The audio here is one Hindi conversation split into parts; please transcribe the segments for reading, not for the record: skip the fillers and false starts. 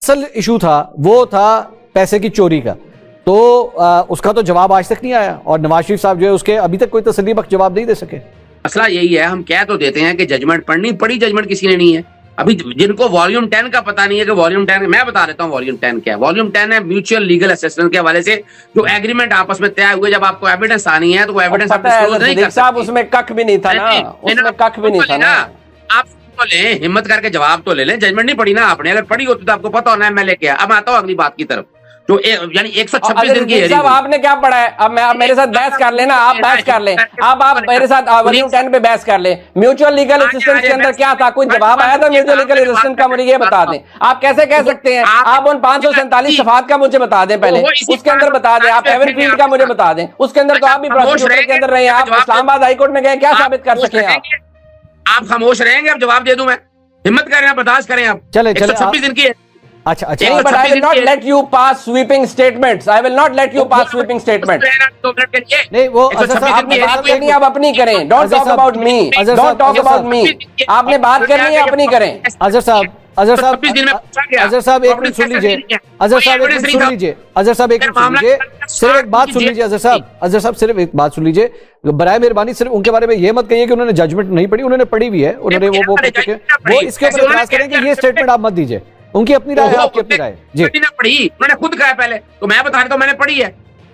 असल इशू था वो था पैसे की चोरी का, तो उसका तो जवाब आज तक नहीं आया और नवाज शरीफ साहब जो है उसके अभी तक कोई तसल्ली बख्श जवाब नहीं दे सके। मसला यही है, हम कह तो देते हैं कि जजमेंट पढ़नी पड़ी, जजमेंट किसी ने नहीं है। अभी जिनको वॉल्यूम 10 का पता नहीं है कि वॉल्यूम 10, मैं बता देता हूँ वॉल्यूम 10 क्या है। वॉल्यूम 10 है म्यूचुअल लीगल असिस्टेंस के हवाले से जो एग्रीमेंट आपस में तय हुए, जब आपको एविडेंस आनी है तो वो एविडेंस आप डिस्क्लोज नहीं कर सकते। उसमें कख भी नहीं था ना, उसमें कख भी नहीं था ना। आप तो लें, हिम्मत करके जवाब तो ले लें। जजमेंट नहीं पढ़ी ना आपने, अगर पढ़ी होती तो आपको पता होना है। मैं लेके आया। अब आता हूँ अगली बात की तरफ, जो यानी 126 दिन की हेयरिंग। आपने क्या पढ़ा है? अब मैं मेरे साथ बहस कर लेना, आप बहस कर लें। अब आप मेरे साथ वॉल्यूम 10 पे बहस कर लें। म्यूचुअल लीगल असिस्टेंस के अंदर क्या था? कोई जवाब आया था म्यूचुअल लीगल असिस्टेंस का? मुझे ये बता दें। आप कैसे कह सकते हैं? आप उन 547 शफात का मुझे बता दें पहले, उसके अंदर बता दें। आप एवरफील्ड का मुझे बता दें, उसके अंदर तो आप भी प्रोसिक्यूटर के अंदर रहे। आप इस्लामाबाद हाईकोर्ट में गए, क्या साबित कर सके? आप खामोश रहेंगे? अब जवाब दे दूं मैं? हिम्मत करें, आप बर्दाश्त करें। आप चले 126 दिन की। अच्छा, but I will not let you pass sweeping statements. I will not let you pass sweeping statements. नहीं, वो आपने बात करनी है, आप अपनी करें। Don't talk about me. Don't talk about me. आपने बात करनी है, अपनी करें। अजहर साहब एक मिनट सुन लीजिए। अजहर साहब एक मिनट सुन लीजिए। सिर्फ एक बात सुन लीजिए। अजहर साहब सिर्फ एक बात सुन लीजिए। बराए मेहरबानी सिर्फ उनके बारे में ये मत कहिए कि उन्होंने जजमेंट नहीं पढ़ी, उन्होंने पढ़ी हुई है। उन्होंने वो पढ़ चुके हैं, वो इसके ऊपर इतराज करेंगे। ये स्टेटमेंट आप मत दीजिए। उनकी अपनी राय है, आपकी अपनी राय जी। पढ़ी, उन्होंने खुद कहा पहले, तो मैं बता रहा हूं मैंने पढ़ी है,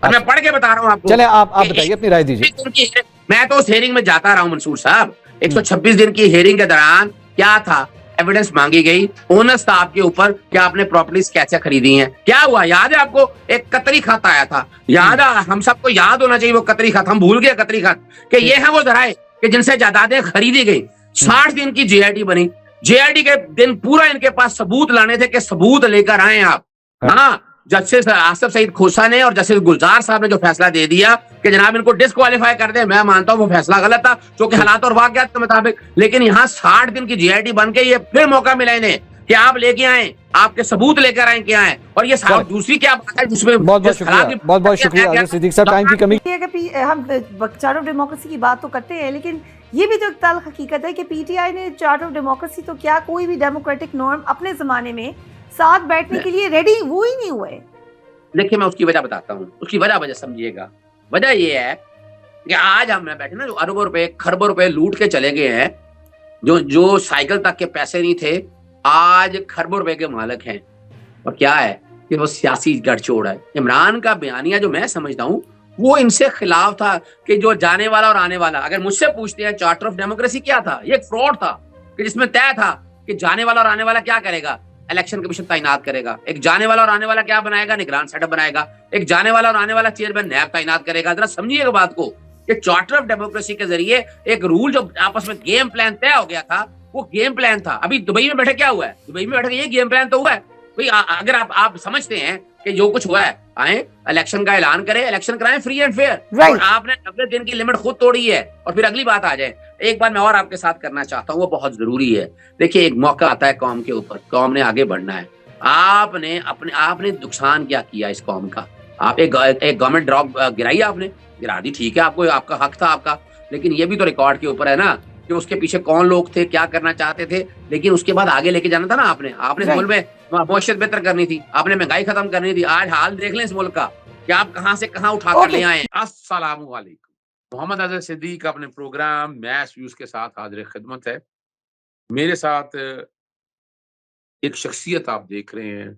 मैं पढ़ के बता रहा हूं आपको। चले आप बताइए, अपनी राय दीजिए। मैं तो उस हेयरिंग में जाता रहा हूं मंसूर साहब। 126 दिन की हेयरिंग के दौरान क्या था? एविडेंस मांगी गई, ओनर्स था आपके ऊपर कि आपने प्रॉपर्टीज कैसे खरीदी हैं। क्या हुआ याद है आपको? एक कतरी खत आया था, याद है? हम सबको याद होना चाहिए वो कतरी खत। हम भूल गए कतरी खत कि ये है वो जराए कि जिनसे जायदादें खरीदी गई। 60 दिन की जेआईटी बनी। जेआईटी के दिन पूरा इनके पास सबूत लाने थे कि सबूत लेकर आए आप। हाँ, जस्टिस आसिफ सईद खोसा ने और जस्टिस गुलजार साहब ने जो फैसला दे दिया कि जनाब इनको डिस्क्वालीफाई कर दे, मैं मानता हूं वो फैसला गलत था क्योंकि हालात और वाकयात के मुताबिक। लेकिन यहाँ 60 दिन की जेआईटी बन के ये फिर मौका मिला इन्हें कि आप लेके आए, आपके सबूत लेकर आए क्या है। और ये दूसरी क्या बात है जिसमें बहुत बहुत शुक्रिया सिद्दीक साहब, टाइम की कमी। हम चार्टर ऑफ डेमोक्रेसी की बात तो करते हैं, लेकिन ये भी तो एक तल्ख हकीकत है कि पीटीआई ने चार्टर ऑफ डेमोक्रेसी तो क्या कोई भी डेमोक्रेटिक नॉर्म अपने जमाने में साथ बैठने के लिए रेडी वो ही नहीं हुए। देखिए मैं उसकी वजह बताता हूँ, उसकी वजह समझिएगा। वजह ये है कि आज हम बैठे ना, जो अरबों रुपए खरबों रुपए लूट के चले गए हैं, जो साइकिल तक के पैसे नहीं थे, आज खरबों रुपए के मालिक हैं। और क्या है कि वो सियासी गठजोड़ है। इमरान का बयानिया जो मैं समझता हूँ वो इनसे खिलाफ था कि जो जाने वाला और आने वाला। अगर मुझसे पूछते हैं चार्टर ऑफ डेमोक्रेसी क्या था, ये एक फ्रॉड था कि जिसमें तय था कि जाने वाला और आने वाला क्या करेगा, इलेक्शन कमीशन तैनात करेगा। एक जाने वाला और आने वाला क्या बनाएगा, निगरान सेटअप बनाएगा। एक जाने वाला और आने वाला चेयरमैन नैब तैनात करेगा। जरा समझिएगा बात को कि चार्टर ऑफ डेमोक्रेसी के जरिए एक रूल जो आपस में गेम प्लान तय हो गया था, वो गेम प्लान था। अभी दुबई में बैठे क्या हुआ है? दुबई में बैठे ये गेम प्लान तो हुआ है भाई। अगर आप समझते हैं कि जो कुछ हुआ है, आए इलेक्शन का ऐलान करें, इलेक्शन कराएं फ्री एंड फेयर। और आपने 90 दिन की लिमिट खुद तोड़ी है और फिर अगली बात आ जाए। एक बात मैं और आपके साथ करना चाहता हूँ, वो बहुत जरूरी है। देखिए एक मौका आता है कौम के ऊपर, कौम ने आगे बढ़ना है। आपने नुकसान क्या किया इस कौम का? आप एक गवर्नमेंट ड्रॉप गिराई, आपने गिरा दी, ठीक है, आपको आपका हक था आपका। लेकिन ये भी तो रिकॉर्ड के ऊपर है ना कि उसके पीछे कौन लोग थे, क्या करना चाहते थे। लेकिन उसके बाद आगे लेके जाना था ना आपने इस मुल्क में मौशियत बेहतर करनी थी, आपने महंगाई खत्म करनी थी। आज हाल देख लें इस मुल्क का कि आप कहां से कहां उठा कर ले आए। अस्सलाम वालेकुम। मोहम्मद अजहर सिद्दीक अपने प्रोग्राम मैस व्यूज के साथ हाजिर खिदमत है। मेरे साथ एक शख्सियत आप देख रहे हैं,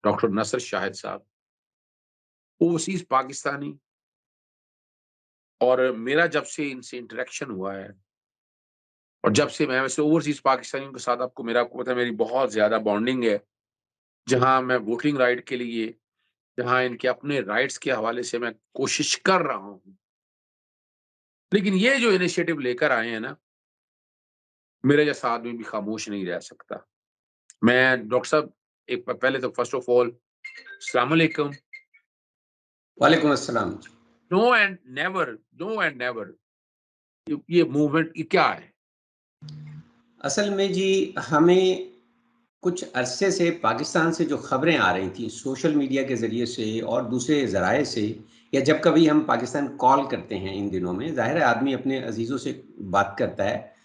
डॉक्टर नसर शाहिद साहब, ओवरसीज पाकिस्तानी। और मेरा जब से इनसे इंटरेक्शन हुआ है और जब से मैं वैसे ओवरसीज पाकिस्तानियों के साथ आपको पता है मेरी बहुत ज्यादा बॉन्डिंग है, जहां मैं वोटिंग राइट के लिए, जहां इनके अपने राइट्स के हवाले से मैं कोशिश कर रहा हूं। लेकिन ये जो इनिशिएटिव लेकर आए हैं ना, मेरे जैसा आदमी भी खामोश नहीं रह सकता। मैं डॉक्टर साहब एक पहले तो फर्स्ट ऑफ ऑल अस्सलाम वालेकुम। वालेकुम अस्सलाम। नो एंड नेवर ये मूवमेंट क्या है? असल में जी हमें कुछ अरसे से पाकिस्तान से जो खबरें आ रही थी सोशल मीडिया के ज़रिए से और दूसरे ज़राए से, या जब कभी हम पाकिस्तान कॉल करते हैं इन दिनों में, ज़ाहिर है आदमी अपने अजीज़ों से बात करता है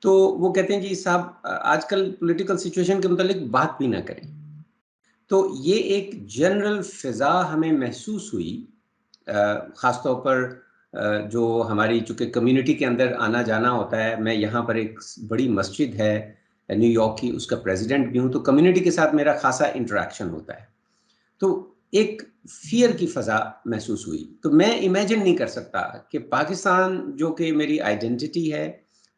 तो वो कहते हैं जी साहब आजकल पॉलिटिकल सिचुएशन के मुतालिक बात भी ना करें। तो ये एक जनरल फिजा हमें महसूस हुई, ख़ासतौर पर जो हमारी चूँकि कम्युनिटी के अंदर आना जाना होता है। मैं यहाँ पर एक बड़ी मस्जिद है न्यूयॉर्क की, उसका प्रेसिडेंट भी हूँ, तो कम्युनिटी के साथ मेरा खासा इंटरेक्शन होता है। तो एक फ़ियर की फ़ज़ा महसूस हुई। तो मैं इमेजिन नहीं कर सकता कि पाकिस्तान जो कि मेरी आइडेंटिटी है,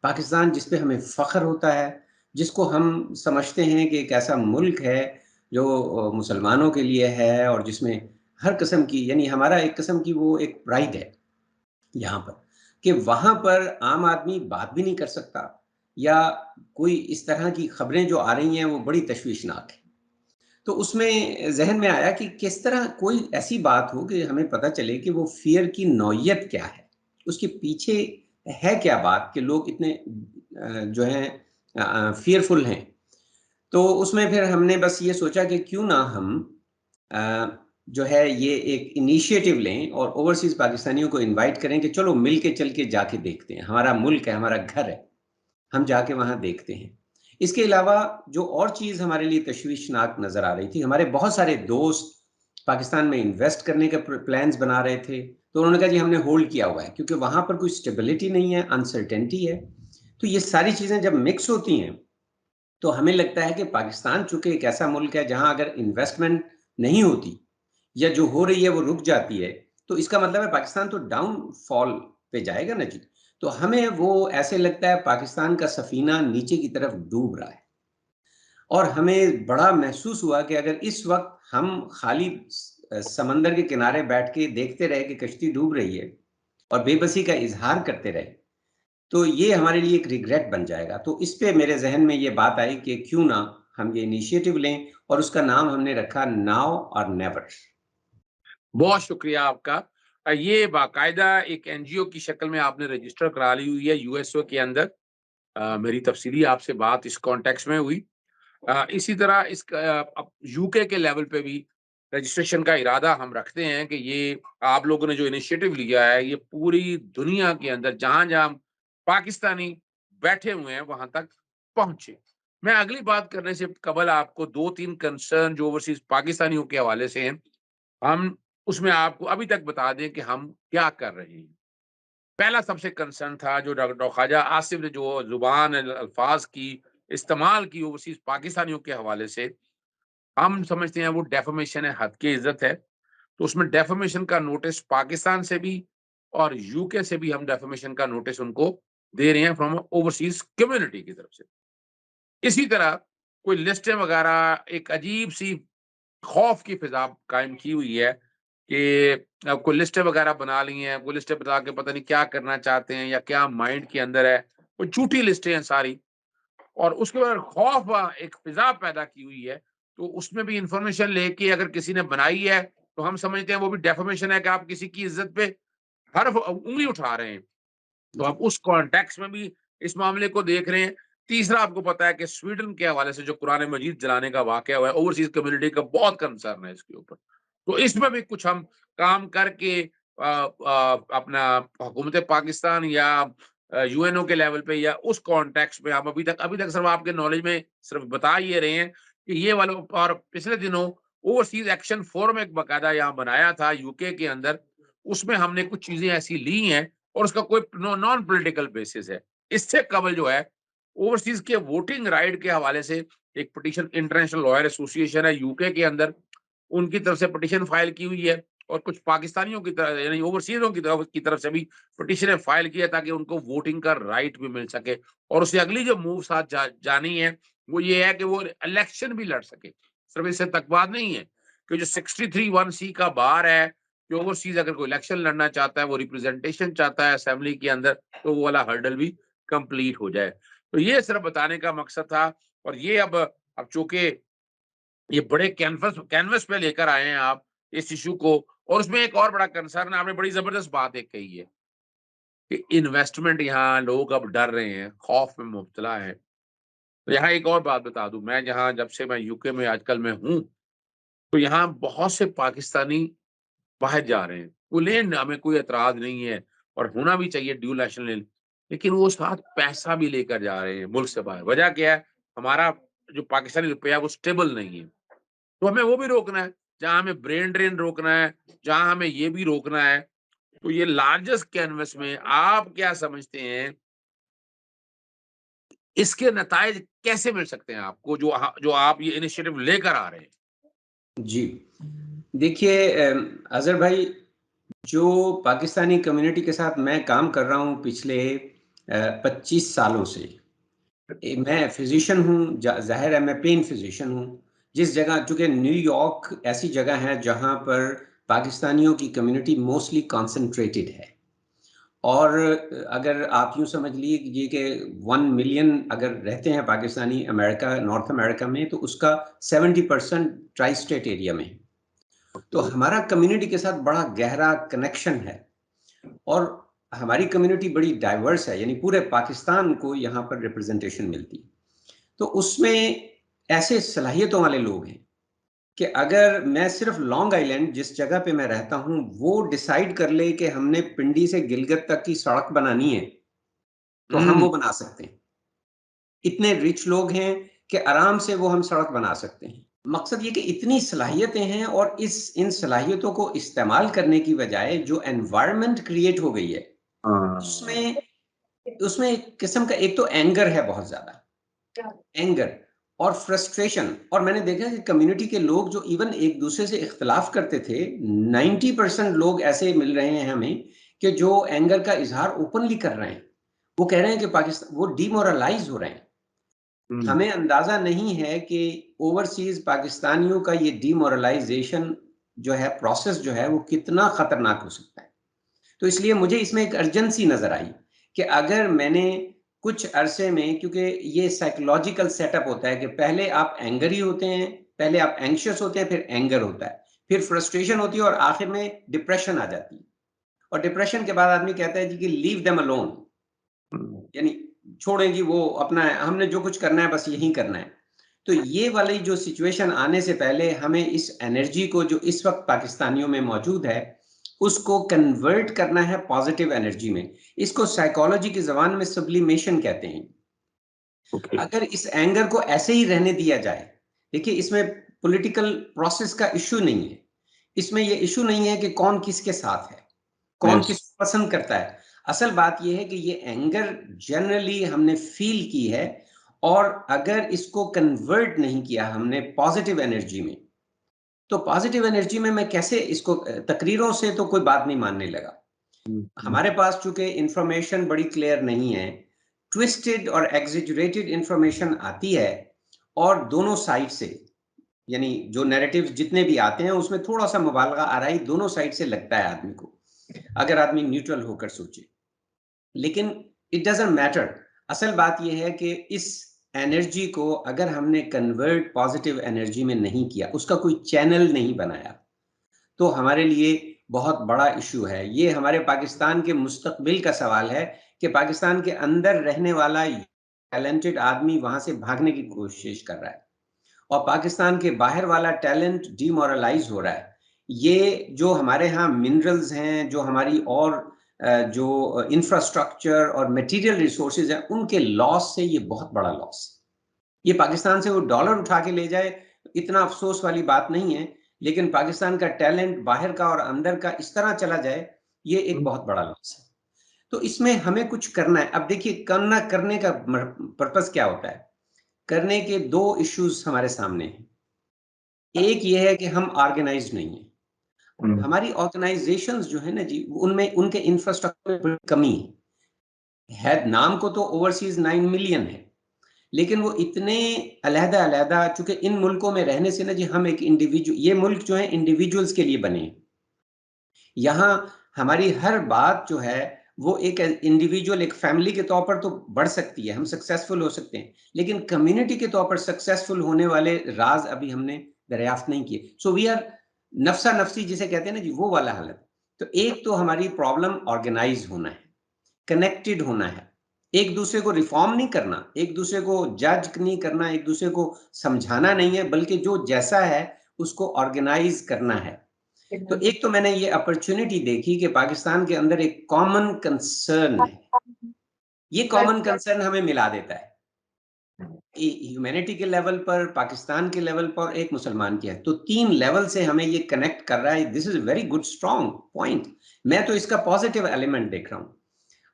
पाकिस्तान जिस पे हमें फ़ख्र होता है, जिसको हम समझते हैं कि एक ऐसा मुल्क है जो मुसलमानों के लिए है और जिसमें हर किस्म की, यानी हमारा एक किस्म की वो एक प्राइड है यहाँ पर, कि वहाँ पर आम आदमी बात भी नहीं कर सकता, या कोई इस तरह की खबरें जो आ रही हैं वो बड़ी तशवीशनाक है। तो उसमें ज़हन में आया कि किस तरह कोई ऐसी बात हो कि हमें पता चले कि वो फ़ियर की नौइयत क्या है? उसके पीछे है क्या बात कि लोग इतने जो हैं फ़ियरफुल हैं। तो उसमें फिर हमने बस ये सोचा कि क्यों ना हम जो है ये एक इनिशिएटिव लें और ओवरसीज़ पाकिस्तानियों को इनवाइट करें कि चलो मिल के चल के जाके देखते हैं। हमारा मुल्क है, हमारा घर है, हम जाके वहाँ देखते हैं। इसके अलावा जो और चीज़ हमारे लिए तशवीशनाक नज़र आ रही थी, हमारे बहुत सारे दोस्त पाकिस्तान में इन्वेस्ट करने के प्लान्स बना रहे थे, तो उन्होंने कहा जी हमने होल्ड किया हुआ है क्योंकि वहाँ पर कोई स्टेबिलिटी नहीं है, अनसर्टेनिटी है। तो ये सारी चीज़ें जब मिक्स होती हैं, तो हमें लगता है कि पाकिस्तान चूँकि एक ऐसा मुल्क है जहाँ अगर इन्वेस्टमेंट नहीं होती या जो हो रही है वो रुक जाती है, तो इसका मतलब है पाकिस्तान तो डाउनफॉल पे जाएगा ना जी। तो हमें वो ऐसे लगता है पाकिस्तान का सफ़ीना नीचे की तरफ डूब रहा है, और हमें बड़ा महसूस हुआ कि अगर इस वक़्त हम खाली समंदर के किनारे बैठ के देखते रहे कि कश्ती डूब रही है और बेबसी का इज़हार करते रहे, तो ये हमारे लिए एक रिग्रेट बन जाएगा। तो इस पे मेरे ज़हन में ये बात आई कि क्यों ना हम ये इनिशिएटिव लें, और उसका नाम हमने रखा नाउ और नेवर। बहुत शुक्रिया आपका। ये बाकायदा एक एनजीओ की शक्ल में आपने रजिस्टर करा ली हुई है यूएसओ के अंदर। मेरी तफसीली आपसे बात इस कॉन्टेक्स्ट में हुई। इसी तरह अब यूके के लेवल पे भी रजिस्ट्रेशन का इरादा हम रखते हैं कि ये आप लोगों ने जो इनिशिएटिव लिया है ये पूरी दुनिया के अंदर जहां-जहां पाकिस्तानी बैठे हुए हैं वहां तक पहुंचे। मैं अगली बात करने से कबल आपको 2-3 कंसर्न जो ओवरसीज पाकिस्तानियों के हवाले से हैं, हम उसमें आपको अभी तक बता दें कि हम क्या कर रहे हैं। पहला सबसे कंसर्न था जो डॉक्टर ख्वाजा आसिफ ने जो ज़ुबान अल्फाज की इस्तेमाल की ओवरसीज पाकिस्तानियों के हवाले से, हम समझते हैं वो डेफमेशन है, हद की इज्जत है। तो उसमें डेफमेशन का नोटिस पाकिस्तान से भी और यूके से भी हम डेफमेशन का नोटिस उनको दे रहे हैं फ्रॉम ओवरसीज कम्युनिटी की तरफ से। इसी तरह कोई लिस्टें वगैरह एक अजीब सी खौफ की फिजा कायम की हुई है कि कोई लिस्टें वगैरह बना ली हैं, कोई लिस्टें बता के पता नहीं क्या करना चाहते हैं या क्या माइंड के अंदर है, कोई झूठी लिस्टें हैं सारी, और उसके बाद खौफ एक फिजा पैदा की हुई है। तो उसमें भी इंफॉर्मेशन लेके अगर किसी ने बनाई है तो हम समझते हैं वो भी डेफमेशन है कि आप किसी की इज्जत पे हर्फ उंगली उठा रहे हैं। तो आप उस कॉन्टेक्स्ट में भी इस मामले को देख रहे हैं। तीसरा, आपको पता है कि स्वीडन के हवाले से जो कुरान मजीद जलाने का वाकया हुआ है, ओवरसीज कम्युनिटी का बहुत कंसर्न है इसके ऊपर। तो इसमें भी कुछ हम काम करके अपना हुकूमत पाकिस्तान या यूएनओ के लेवल पे या उस कॉन्टेक्स्ट में हम अभी तक सिर्फ आपके नॉलेज में सिर्फ बता ये रहे हैं कि ये वाला। और पिछले दिनों ओवरसीज एक्शन फोरम एक बाकायदा यहाँ बनाया था यूके के अंदर, उसमें हमने कुछ चीजें ऐसी ली हैं और उसका कोई नॉन पॉलिटिकल बेसिस है। इससे कबल जो है ओवरसीज के वोटिंग राइट के हवाले से एक पिटीशन इंटरनेशनल लॉयर एसोसिएशन है यूके के अंदर, उनकी तरफ से पिटीशन फाइल की हुई है, और कुछ पाकिस्तानियों की तरफ यानी ओवरसीजों की तरफ से भी पिटीशन फाइल की है ताकि उनको वोटिंग का राइट भी मिल सके। और उससे अगली जो मूव साथ जानी है वो ये है कि वो इलेक्शन भी लड़ सके। सिर्फ इससे तक बात नहीं है कि जो 63(1)(c) का बार है कि ओवरसीज अगर कोई इलेक्शन लड़ना चाहता है, वो रिप्रेजेंटेशन चाहता है असेंबली के अंदर, तो वो वाला हर्डल भी कंप्लीट हो जाए। तो ये सिर्फ बताने का मकसद था। और ये अब चूंकि ये बड़े कैनवस पे लेकर आए हैं आप इस इशू को, और उसमें एक और बड़ा कंसर्न, आपने बड़ी जबरदस्त बात एक कही है कि इन्वेस्टमेंट, यहाँ लोग अब डर रहे हैं, खौफ में मुब्तला है। तो यहाँ एक और बात बता दूं, मैं जहाँ जब से मैं यूके में आजकल मैं हूँ, तो यहाँ बहुत से पाकिस्तानी बाहर जा रहे हैं। वो लें, हमें कोई एतराज नहीं है और होना भी चाहिए ड्यूल नेशनल, लेकिन वो साथ पैसा भी लेकर जा रहे हैं मुल्क से बाहर। वजह क्या है? हमारा जो पाकिस्तानी रुपया वो स्टेबल नहीं है। तो हमें वो भी रोकना है, जहां हमें ब्रेन ड्रेन रोकना है, जहां हमें ये भी रोकना है। तो ये लार्जेस्ट कैनवस में आप क्या समझते हैं, इसके नतायज कैसे मिल सकते हैं आपको, जो आप ये इनिशिएटिव लेकर आ रहे हैं? जी। देखिए अज़हर भाई, जो पाकिस्तानी कम्युनिटी के साथ मैं काम कर रहा हूँ पिछले 25 सालों से, मैं फिजिशियन हूँ, ज़ाहिर है मैं पेन फिजिशियन हूँ। जिस जगह, चूँकि न्यूयॉर्क ऐसी जगह है जहाँ पर पाकिस्तानियों की कम्युनिटी मोस्टली कॉन्सेंट्रेटेड है। और अगर आप यूँ समझ लीजिए कि 1 मिलियन अगर रहते हैं पाकिस्तानी अमेरिका, नॉर्थ अमेरिका में, तो उसका 70% ट्राई स्टेट एरिया में है। तो हमारा कम्युनिटी के साथ बड़ा गहरा कनेक्शन है और हमारी कम्युनिटी बड़ी डाइवर्स है, यानी पूरे पाकिस्तान को यहाँ पर रिप्रेजेंटेशन मिलती है। तो उसमें ऐसे सलाहियतों वाले लोग हैं कि अगर मैं सिर्फ लॉन्ग आइलैंड, जिस जगह पे मैं रहता हूँ, वो डिसाइड कर ले कि हमने पिंडी से गिलगित तक की सड़क बनानी है, तो हम वो बना सकते हैं। इतने रिच लोग हैं कि आराम से वो हम सड़क बना सकते हैं। मकसद ये कि इतनी सलाहियतें हैं और इन सलाहियतों को इस्तेमाल करने की बजाय जो एनवायरनमेंट क्रिएट हो गई है, उसमें उसमें एक किस्म का, एक तो एंगर है बहुत ज़्यादा, एंगर और फ्रस्ट्रेशन। और मैंने देखा कि कम्युनिटी के लोग जो इवन एक दूसरे से इख्तिलाफ करते थे, 90% लोग ऐसे मिल रहे हैं हमें कि जो एंगर का इजहार ओपनली कर रहे हैं। वो कह रहे हैं कि पाकिस्तान, वो डिमोरलाइज हो रहे हैं। हमें अंदाजा नहीं है कि ओवरसीज पाकिस्तानियों का ये डिमोरलाइजेशन जो है, प्रोसेस जो है, वो कितना खतरनाक हो सकता है। तो इसलिए मुझे इसमें एक अर्जेंसी नजर आई कि अगर मैंने कुछ अरसे में, क्योंकि ये साइकोलॉजिकल सेटअप होता है कि पहले आप एंगरी होते हैं, पहले आप एंग्शियस होते हैं, फिर एंगर होता है, फिर फ्रस्ट्रेशन होती है और आखिर में डिप्रेशन आ जाती है। और डिप्रेशन के बाद आदमी कहता है जी कि लीव देम अलोन, यानी छोड़ें जी, वो अपना है, हमने जो कुछ करना है बस यही करना है। तो ये वाली जो सिचुएशन आने से पहले हमें इस एनर्जी को जो इस वक्त पाकिस्तानियों में मौजूद है, उसको कन्वर्ट करना है पॉजिटिव एनर्जी में। इसको साइकोलॉजी की ज़बान में सब्लिमेशन कहते हैं। अगर इस एंगर को ऐसे ही रहने दिया जाए, देखिए इसमें पॉलिटिकल प्रोसेस का इशू नहीं है, इसमें ये इशू नहीं है कि कौन किसके साथ है, कौन किसको पसंद करता है। असल बात यह है कि ये एंगर जनरली हमने फील की है, और अगर इसको कन्वर्ट नहीं किया हमने पॉजिटिव एनर्जी में, तो पॉजिटिव एनर्जी में मैं कैसे इसको, तकरीरों से तो कोई बात नहीं मानने लगा। हमारे पास चूंकि इंफॉर्मेशन बड़ी क्लियर नहीं है, ट्विस्टेड और एग्जेजरेटेड इंफॉर्मेशन आती है, और दोनों साइड से, यानी जो नैरेटिव्स जितने भी आते हैं उसमें थोड़ा सा मुबालगा आराई दोनों साइड से लगता है आदमी को, अगर आदमी न्यूट्रल होकर सोचे। लेकिन इट डजंट मैटर। असल बात यह है कि इस एनर्जी को अगर हमने कन्वर्ट पॉजिटिव एनर्जी में नहीं किया, उसका कोई चैनल नहीं बनाया, तो हमारे लिए बहुत बड़ा इशू है। ये हमारे पाकिस्तान के मुस्तकबिल का सवाल है कि पाकिस्तान के अंदर रहने वाला टैलेंटेड आदमी वहां से भागने की कोशिश कर रहा है, और पाकिस्तान के बाहर वाला टैलेंट डिमोरलाइज हो रहा है। ये जो हमारे यहाँ मिनरल्स हैं, जो हमारी और जो इंफ्रास्ट्रक्चर और मटेरियल रिसोर्सेज हैं, उनके लॉस से ये बहुत बड़ा लॉस है। ये पाकिस्तान से वो डॉलर उठा के ले जाए, इतना अफसोस वाली बात नहीं है, लेकिन पाकिस्तान का टैलेंट बाहर का और अंदर का इस तरह चला जाए, ये एक बहुत बड़ा लॉस है। तो इसमें हमें कुछ करना है। अब देखिए, करने का पर्पस क्या होता है। करने के दो इश्यूज हमारे सामने हैं। एक ये है कि हम ऑर्गेनाइज्ड नहीं है। हमारी ऑर्गेनाइजेशंस जो है ना जी, उनमें उनके इंफ्रास्ट्रक्चर में कमी है। नाम को तो ओवरसीज 9 मिलियन है, लेकिन वो इतने अलहदा, चूंकि इन मुल्कों में रहने से ना जी, हम एक इंडिविजुअल, ये मुल्क जो है इंडिविजुअल्स के लिए बने। यहाँ हमारी हर बात जो है वो एक इंडिविजुअल, एक फैमिली के तौर पर तो बढ़ सकती है, हम सक्सेसफुल हो सकते हैं, लेकिन कम्युनिटी के तौर पर सक्सेसफुल होने वाले राज अभी हमने दरियाफ्त नहीं किए। सो वी आर नफ्सा नफ्सी जिसे कहते हैं ना जी, वो वाला हालत। तो एक तो हमारी प्रॉब्लम ऑर्गेनाइज होना है, कनेक्टेड होना है, एक दूसरे को रिफॉर्म नहीं करना, एक दूसरे को जज नहीं करना, एक दूसरे को समझाना नहीं है, बल्कि जो जैसा है उसको ऑर्गेनाइज करना है। तो एक तो मैंने ये अपॉर्चुनिटी देखी कि पाकिस्तान के अंदर एक कॉमन कंसर्न है, ये कॉमन कंसर्न हमें मिला देता है। ह्यूमैनिटी के लेवल पर, पाकिस्तान के लेवल पर, एक मुसलमान की है, तो 3 लेवल से हमें ये कनेक्ट कर रहा है। This is very good strong point. मैं तो इसका पॉजिटिव एलिमेंट देख रहा हूँ।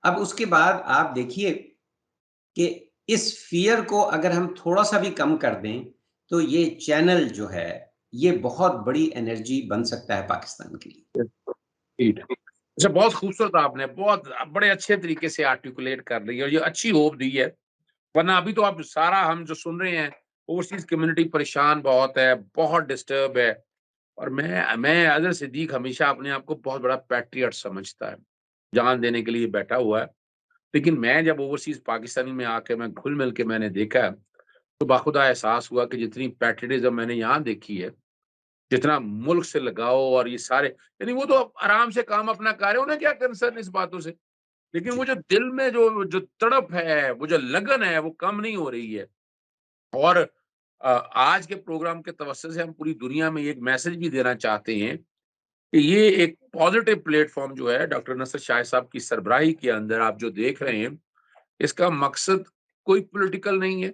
अब उसके बाद आप देखिए कि इस फियर को अगर हम थोड़ा सा भी कम कर दें, तो ये चैनल जो है, ये बहुत बड़ी एनर्जी बन सकता है पाकिस्तान के लिए। अच्छा, बहुत खूबसूरत, आपने बहुत बड़े अच्छे तरीके से आर्टिकुलेट कर रही है और ये अच्छी होप दी है। वरना अभी तो आप सारा हम जो सुन रहे हैं, ओवरसीज कम्युनिटी परेशान बहुत है, बहुत डिस्टर्ब है। और मैं अज़हर सिद्दीक हमेशा अपने आप को बहुत बड़ा पैट्रियट समझता है, जान देने के लिए बैठा हुआ है। लेकिन मैं जब ओवरसीज पाकिस्तानी में आके मैं घुल-मिल के मैंने देखा है, तो बाखुदा एहसास हुआ कि जितनी पैट्रियटिज़्म मैंने यहाँ देखी है, जितना मुल्क से लगाव और ये सारे, यानी वो तो आराम से काम अपना कर रहे हैं, उन्हें क्या कंसर्न इस बातों से। लेकिन वो जी, जो दिल में जो जो तड़प है, वो जो लगन है, वो कम नहीं हो रही है। और आज के प्रोग्राम के तवज्जुह से हम पूरी दुनिया में एक मैसेज भी देना चाहते हैं कि ये एक पॉजिटिव प्लेटफ़ॉर्म जो है डॉक्टर नसर शाह साहब की सरबराही के अंदर आप जो देख रहे हैं, इसका मकसद कोई पॉलिटिकल नहीं है।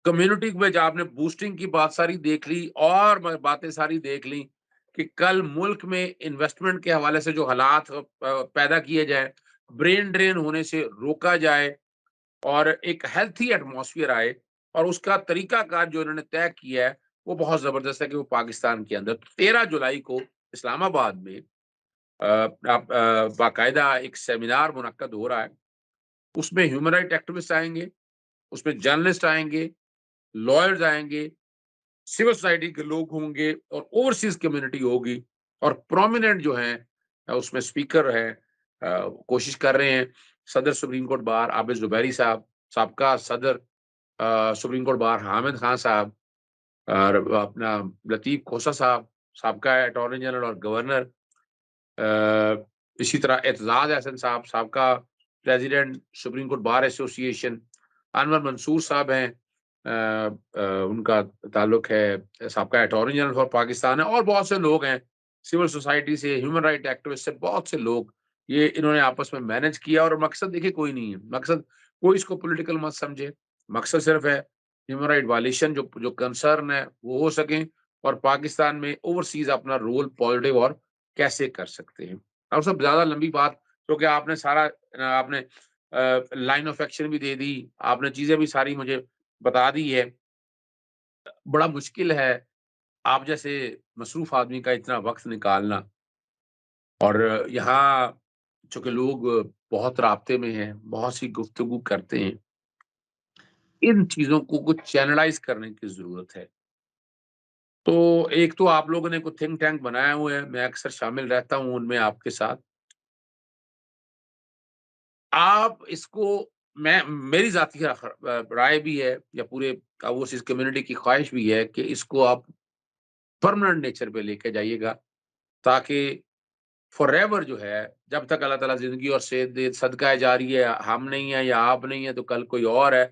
कम्युनिटी में जो आपने बूस्टिंग की बात सारी देख ली और बातें सारी देख ली कि कल मुल्क में इन्वेस्टमेंट के हवाले से जो हालात पैदा किए जाए, ब्रेन ड्रेन होने से रोका जाए और एक हेल्थी एटमॉस्फेयर आए, और उसका तरीकाकार जो इन्होंने तय किया है, वो बहुत ज़बरदस्त है कि वो पाकिस्तान के अंदर 13 जुलाई को इस्लामाबाद में बाकायदा एक सेमिनार मुनक्कद हो रहा है। उसमें ह्यूमन राइट एक्टिविस्ट आएँगे, उसमें जर्नलिस्ट आएँगे, लॉयर्स आएँगे, सिविल सोसाइटी के लोग होंगे और ओवरसीज़ कम्युनिटी होगी, और प्रोमिनेंट जो हैं उसमें स्पीकर हैं, कोशिश कर रहे हैं सदर सुप्रीम कोर्ट बार आबिद ज़ुबैरी साहब, साबका सदर सुप्रीम कोर्ट बार हामिद खान साहब, और अपना लतीफ़ खोसा साहब, साबका अटॉर्नी जनरल और गवर्नर, इसी तरह एतजाज़ अहसन साहब, साबका president supreme court bar association, Anwar Mansoor साहब हैं, उनका ताल्लुक है साबका अटॉर्नी जनरल फॉर पाकिस्तान है, और बहुत से लोग हैं सिविल सोसाइटी से, ह्यूमन राइट एक्टिविस्ट से, बहुत से लोग। ये इन्होंने आपस में मैनेज किया और मकसद देखिए कोई नहीं है, मकसद कोई इसको पॉलिटिकल मत समझे, मकसद सिर्फ है ह्यूमन राइट वायलेशन जो जो कंसर्न है वो हो सकें, और पाकिस्तान में ओवरसीज अपना रोल पॉजिटिव और कैसे कर सकते हैं। और सब ज़्यादा लंबी बात, क्योंकि आपने सारा आपने लाइन ऑफ एक्शन भी दे दी, आपने चीज़ें भी सारी मुझे बता दी है। बड़ा मुश्किल है आप जैसे मसरूफ़ आदमी का इतना वक़्त निकालना, और यहाँ चूँकि लोग बहुत राब्ते में हैं, बहुत सी गुफ्तगू करते हैं, इन चीज़ों को कुछ चैनलाइज़ करने की ज़रूरत है। तो एक तो आप लोगों ने कोई थिंक टैंक बनाया हुआ है, मैं अक्सर शामिल रहता हूँ उनमें आपके साथ। आप इसको, मैं मेरी ज़ाती राय भी है या पूरे ओवरसीज़ कम्युनिटी की ख़्वाहिश भी है कि इसको आप परमानेंट नेचर पे लेके जाइएगा, ताकि फॉरएवर जो है, जब तक अल्लाह ताला ज़िंदगी और सेहत दे, सदका जारी है, हम नहीं है या आप नहीं है तो कल कोई और है,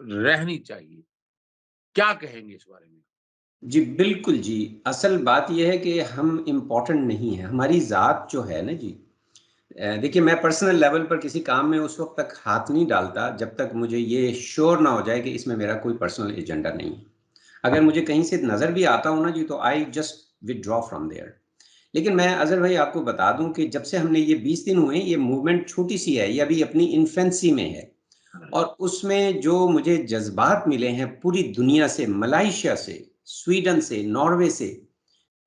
रहनी चाहिए। क्या कहेंगे इस बारे में? जी, बिल्कुल जी। असल बात ये है कि हम इम्पोर्टेंट नहीं हैं, हमारी ज़ात जो है ना जी। देखिए, मैं पर्सनल लेवल पर किसी काम में उस वक़्त तक हाथ नहीं डालता जब तक मुझे ये श्योर ना हो जाए कि इसमें मेरा कोई पर्सनल एजेंडा नहीं है। अगर मुझे कहीं से नज़र भी आता हो ना जी, तो I just withdraw from there. लेकिन मैं अज़हर भाई आपको बता दूँ कि जब से हमने ये 20 दिन हुए हैं, ये मूवमेंट छोटी-सी है, ये अभी अपनी इन्फेंसी में है, और उसमें जो मुझे जज़्बात मिले हैं पूरी दुनिया से, मलाइशिया से, स्वीडन से, नॉर्वे से,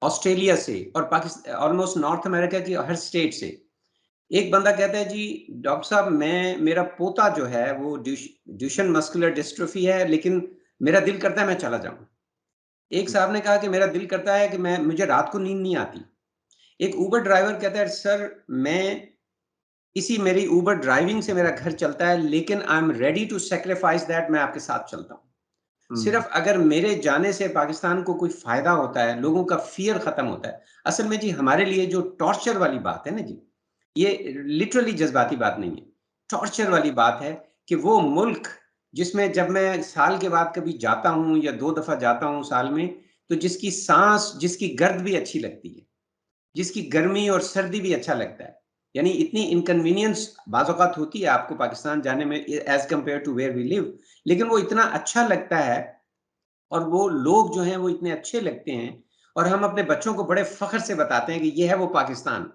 ऑस्ट्रेलिया से, और ऑलमोस्ट नॉर्थ अमेरिका की हर स्टेट से। एक बंदा कहता है जी डॉक्टर साहब, मैं, मेरा पोता जो है वो ड्यूशेन मस्कुलर डिस्ट्रोफी है, लेकिन मेरा दिल करता है मैं चला जाऊँ। एक साहब ने कहा कि मेरा दिल करता है कि मुझे रात को नींद नहीं आती। एक उबर ड्राइवर कहता है सर, मैं, इसी मेरी उबर ड्राइविंग से मेरा घर चलता है, लेकिन I am ready to sacrifice that, मैं आपके साथ चलता हूँ। हुँ। सिर्फ अगर मेरे जाने से पाकिस्तान को कोई फ़ायदा होता है, लोगों का फ़ियर ख़त्म होता है। असल में जी हमारे लिए जो टॉर्चर वाली बात है ना जी, ये लिटरली जज़्बाती बात नहीं है। टॉर्चर वाली बात है कि वो मुल्क जिसमें जब मैं साल के बाद कभी जाता हूँ या 2 दफ़ा जाता हूँ साल में, तो जिसकी साँस, जिसकी गर्द भी अच्छी लगती है, जिसकी गर्मी और सर्दी भी अच्छा लगता है। यानी इतनी इनकन्वीनियंस बाज़ औक़ात होती है आपको पाकिस्तान जाने में as compare to where we live, लेकिन वो इतना अच्छा लगता है और वो लोग जो हैं वो इतने अच्छे लगते हैं और हम अपने बच्चों को बड़े फ़ख्र से बताते हैं कि ये है वो पाकिस्तान,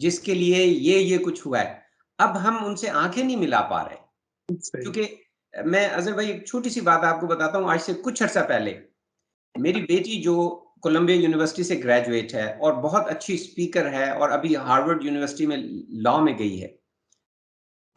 जिसके लिए ये कुछ हुआ है। अब हम उनसे आँखें नहीं मिला पा रहे, क्योंकि मैं अज़हर भाई एक छोटी-सी बात आपको बताता हूँ, आज से कुछ अर्सा पहले मेरी बेटी जो कोलंबिया यूनिवर्सिटी से ग्रेजुएट है और बहुत अच्छी स्पीकर है और अभी हार्वर्ड यूनिवर्सिटी में लॉ में गई है।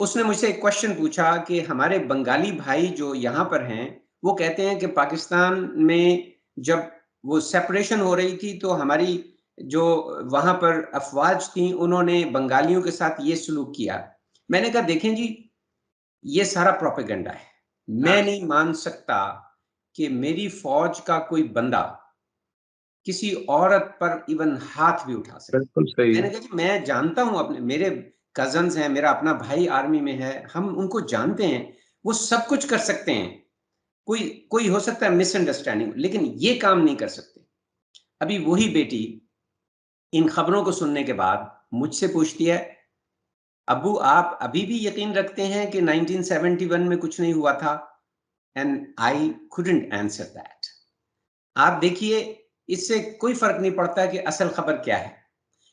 उसने मुझसे एक क्वेश्चन पूछा कि हमारे बंगाली भाई जो यहाँ पर हैं, वो कहते हैं कि पाकिस्तान में जब वो सेपरेशन हो रही थी तो हमारी जो वहाँ पर अफ़वाज थी, उन्होंने बंगालियों के साथ ये सलूक किया। मैंने कहा देखें जी, ये सारा प्रोपेगेंडा है। मैं नहीं मान सकता कि मेरी फ़ौज का कोई बंदा किसी औरत पर इवन हाथ भी उठा सके। बिल्कुल सही। मैंने कहा जी मैं जानता हूँ अपने मेरे कज़न्स हैं, मेरा अपना भाई आर्मी में है, हम उनको जानते हैं, वो सब कुछ कर सकते हैं। कोई हो सकता है मिसअंडरस्टैंडिंग, लेकिन ये काम नहीं कर सकते। अभी वही बेटी इन खबरों को सुनने के बाद मुझसे पूछती है, अब्बू आप अभी भी यकीन रखते हैं कि 1971 में कुछ नहीं हुआ था? And I couldn't answer that. आप देखिए, इससे कोई फ़र्क नहीं पड़ता कि असल खबर क्या है।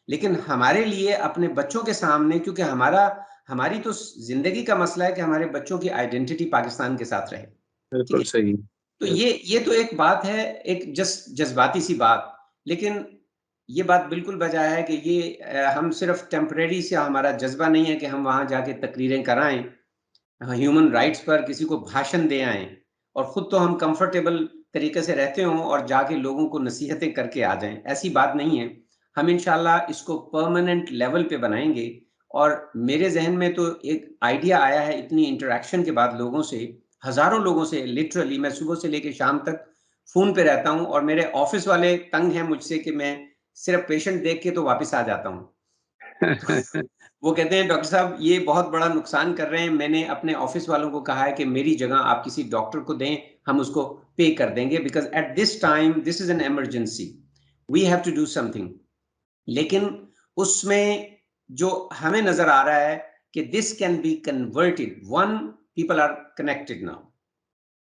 लेकिन हमारे लिए अपने बच्चों के सामने, क्योंकि हमारी तो ज़िंदगी का मसला है कि हमारे बच्चों की आइडेंटिटी पाकिस्तान के साथ रहे। बिल्कुल ठीक है? सही। तो ये तो एक बात है, एक जज़्बाती सी बात, लेकिन ये बात बिल्कुल बजाय है कि हम सिर्फ़ टेम्परेरी से हमारा जज़्बा नहीं है कि हम वहाँ जाके तकरीरें कराएँ, ह्यूमन राइट्स पर किसी को भाषण दे आएँ और खुद तो हम कंफर्टेबल तरीके से रहते हों और जाके लोगों को नसीहतें करके आ जाएँ, ऐसी बात नहीं है। हम इंशाल्लाह इसको परमानेंट लेवल पे बनाएँगे और मेरे ज़हन में तो एक आइडिया आया है इतनी इंटरैक्शन के बाद लोगों से, हज़ारों लोगों से लिटरली मैं सुबह से लेके शाम तक फ़ोन पे रहता हूँ और मेरे ऑफ़िस वाले तंग हैं मुझसे कि मैं सिर्फ़ पेशेंट देख के तो वापस आ जाता हूँ। वो कहते हैं डॉक्टर साहब ये बहुत बड़ा नुकसान कर रहे हैं, मैंने अपने ऑफिस वालों को कहा है कि मेरी जगह आप किसी डॉक्टर को दें, हम उसको पे कर देंगे because at this time this is an emergency, we have to do something. लेकिन उसमें जो हमें नज़र आ रहा है कि this can be converted, one people are connected now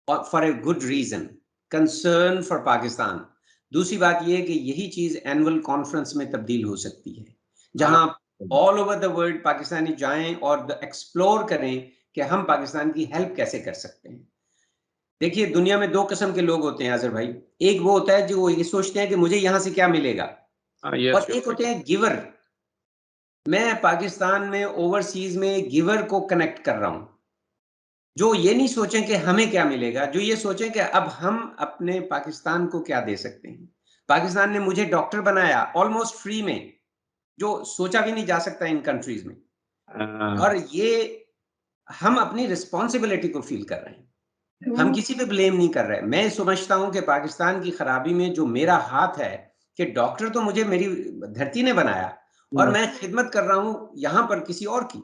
और for a good reason, concern for Pakistan. दूसरी बात ये है कि यही चीज़ एनुअल कॉन्फ्रेंस में तब्दील हो सकती है, जहाँ all over the world Pakistani जाएं और एक्सप्लोर करें कि हम पाकिस्तान की हेल्प कैसे कर सकते हैं। देखिए दुनिया में दो किस्म के लोग होते हैं अजहर भाई, एक वो होता है जो ये सोचते हैं कि मुझे यहाँ से क्या मिलेगा, और एक होते हैं गिवर। मैं पाकिस्तान में ओवरसीज में गिवर को कनेक्ट कर रहा हूँ, जो ये नहीं सोचें कि हमें क्या मिलेगा, जो ये सोचें कि अब हम अपने पाकिस्तान को क्या दे सकते हैं। पाकिस्तान ने मुझे डॉक्टर बनाया ऑलमोस्ट फ्री में, जो सोचा भी नहीं जा सकता इन कंट्रीज में, और ये हम अपनी रिस्पॉन्सिबिलिटी को फील कर रहे हैं, हम किसी पे ब्लेम नहीं कर रहे। मैं समझता हूं कि पाकिस्तान की खराबी में जो मेरा हाथ है कि डॉक्टर तो मुझे मेरी धरती ने बनाया और मैं खिदमत कर रहा हूं यहां पर किसी और की।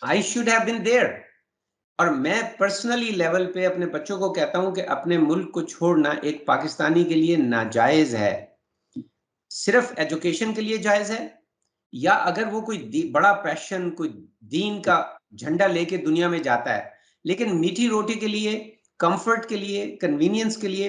I should have been there. और मैं पर्सनली लेवल पे अपने बच्चों को कहता हूं कि अपने मुल्क को छोड़ना एक पाकिस्तानी के लिए नाजायज है। सिर्फ एजुकेशन के लिए जायज है, या अगर वो कोई बड़ा पैशन, कोई दीन का झंडा लेके दुनिया में जाता है, लेकिन मीठी रोटी के लिए, कंफर्ट के लिए, कन्वीनियंस के लिए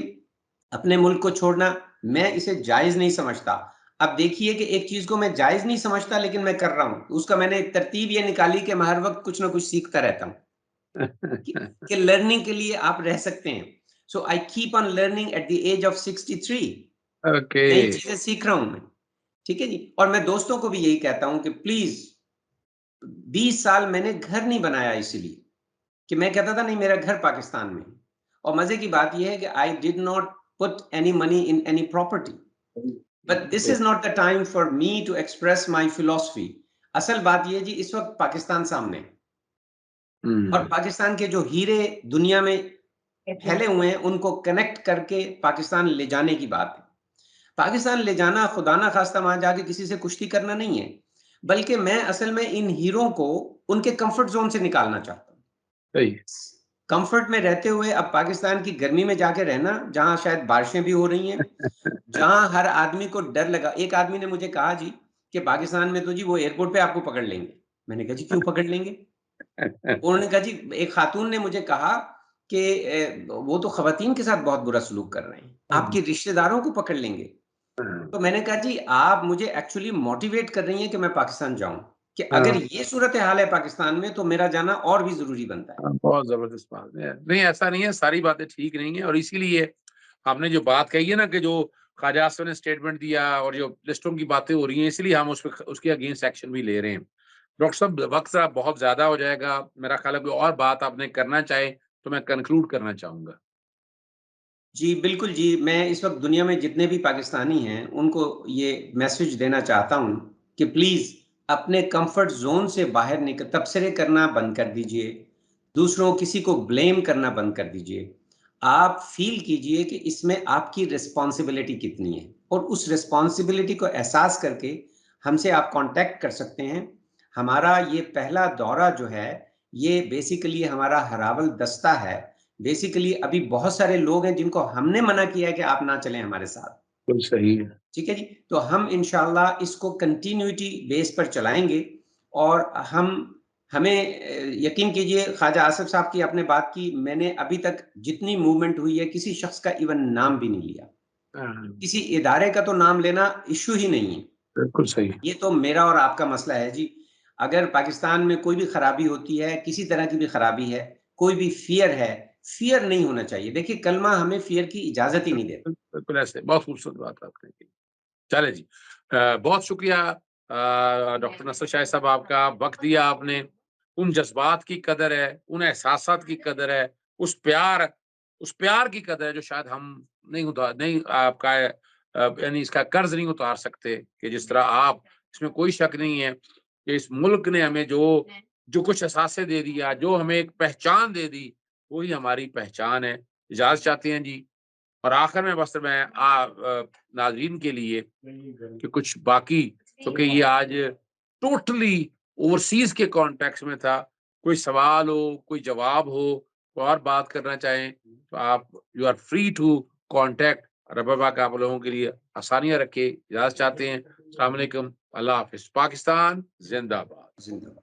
अपने मुल्क को छोड़ना, मैं इसे जायज नहीं समझता। अब देखिए कि एक चीज को मैं जायज नहीं समझता लेकिन मैं कर रहा हूं, उसका मैंने एक तरतीब ये निकाली कि मैं हर वक्त कुछ ना कुछ सीखता रहता हूं कि लर्निंग के लिए आप रह सकते हैं। So I keep on learning at the age of 63। नई चीजें सीख रहा हूं मैं, ठीक है जी। और मैं दोस्तों को भी यही कहता हूं कि प्लीज, 20 साल मैंने घर नहीं बनाया इसलिए कि मैं कहता था नहीं मेरा घर पाकिस्तान में, और मजे की बात यह है कि I did not put any money in any property, but this is not the time for me to express my philosophy. असल बात यह जी, इस वक्त पाकिस्तान सामने और पाकिस्तान के जो हीरे दुनिया में फैले हुए हैं उनको कनेक्ट करके पाकिस्तान ले जाने की बात है। पाकिस्तान ले जाना खुदा ना खास्ता वहां जाके किसी से कुश्ती करना नहीं है, बल्कि मैं असल में इन हीरों को उनके कंफर्ट जोन से निकालना चाहता हूँ। कंफर्ट में रहते हुए अब पाकिस्तान की गर्मी में जाके रहना, जहां शायद बारिशें भी हो रही हैं, जहां हर आदमी को डर लगा। एक आदमी ने मुझे कहा जी कि पाकिस्तान में तो जी वो एयरपोर्ट पे आपको पकड़ लेंगे। मैंने कहा जी क्यों पकड़ लेंगे? उन्होंने कहा जी, एक खातून ने मुझे कहा कि वो तो खवातीन के साथ बहुत बुरा सलूक कर रहे हैं, आपके रिश्तेदारों को पकड़ लेंगे। तो मैंने कहा जी आप मुझे एक्चुअली मोटिवेट कर रही हैं कि मैं पाकिस्तान जाऊं, कि अगर ये सूरत हाल है पाकिस्तान में तो मेरा जाना और भी जरूरी बनता है। बहुत जबरदस्त बात है। नहीं, ऐसा नहीं है, सारी बातें ठीक नहीं है और इसीलिए आपने जो बात कही है ना कि जो ख्वाजा आसिफ ने स्टेटमेंट दिया और जो लिस्टों की बातें हो रही हैं, इसलिए हम उसके अगेंस्ट एक्शन भी ले रहे हैं। डॉक्टर साहब, वक्त ज़रा बहुत ज्यादा हो जाएगा, मेरा ख्याल है कोई और बात आपने करना चाहे तो मैं कंक्लूड करना चाहूंगा। जी, बिल्कुल जी। मैं इस वक़्त दुनिया में जितने भी पाकिस्तानी हैं, उनको ये मैसेज देना चाहता हूँ कि प्लीज़ अपने कम्फ़र्ट ज़ोन से बाहर निकल तबसरे करना बंद कर दीजिए। दूसरों किसी को ब्लेम करना बंद कर दीजिए। आप फ़ील कीजिए कि इसमें आपकी रिस्पॉन्सिबिलिटी कितनी है और उस रिस्पॉन्सिबिलिटी को एहसास करके हमसे आप कॉन्टैक्ट कर सकते हैं। हमारा ये पहला दौरा जो है, ये बेसिकली हमारा हरावल दस्ता है। बेसिकली अभी बहुत सारे लोग हैं जिनको हमने मना किया है कि आप ना चलें हमारे साथ। बिल्कुल सही है। ठीक है जी? तो हम इंशाअल्लाह इसको कंटिन्यूटी बेस पर चलाएँगे और हमें यकीन कीजिए ख्वाजा आसिफ साहब की आपने बात की, मैंने अभी तक जितनी मूवमेंट हुई है किसी शख्स का इवन नाम भी नहीं लिया। किसी इदारे का तो नाम लेना इश्यू ही नहीं है। बिल्कुल सही। ये तो मेरा और आपका मसला है जी। अगर पाकिस्तान में कोई भी खराबी होती है, किसी तरह की भी खराबी है, कोई भी फ़ियर है, फ़ियर नहीं होना चाहिए। देखिए कलमा हमें फ़ियर की इजाज़त ही नहीं देता। बिल्कुल ऐसे, बहुत खूबसूरत बात आपने की। चले जी, बहुत शुक्रिया डॉक्टर नसर शाह साहब, आपका वक्त दिया आपने। उन जज्बात की कदर है, उन एहसासात की कदर है, उस प्यार की कदर है जो शायद हम नहीं आपका यानी इसका कर्ज नहीं उतार सकते कि जिस तरह आप, इसमें कोई शक नहीं है कि इस मुल्क ने हमें जो जो कुछ एहसासें दे दिया, जो हमें एक पहचान दे दी, वही हमारी पहचान है। इजाजत चाहते हैं जी। और आखिर में बस मैं नाज़रीन के लिए कि कुछ बाकी, क्योंकि ये आज टोटली ओवरसीज़ के कॉन्टेक्स्ट में था, कोई सवाल हो, कोई जवाब हो, कोई और बात करना चाहें, तो आप you are free to contact. रब पाक आप लोगों के लिए आसानियाँ रखे। इजाज़त चाहते हैं। अस्सलाम वालेकुम, अल्लाह हाफ़िज़। पाकिस्तान ज़िंदाबाद। ज़िंदाबाद।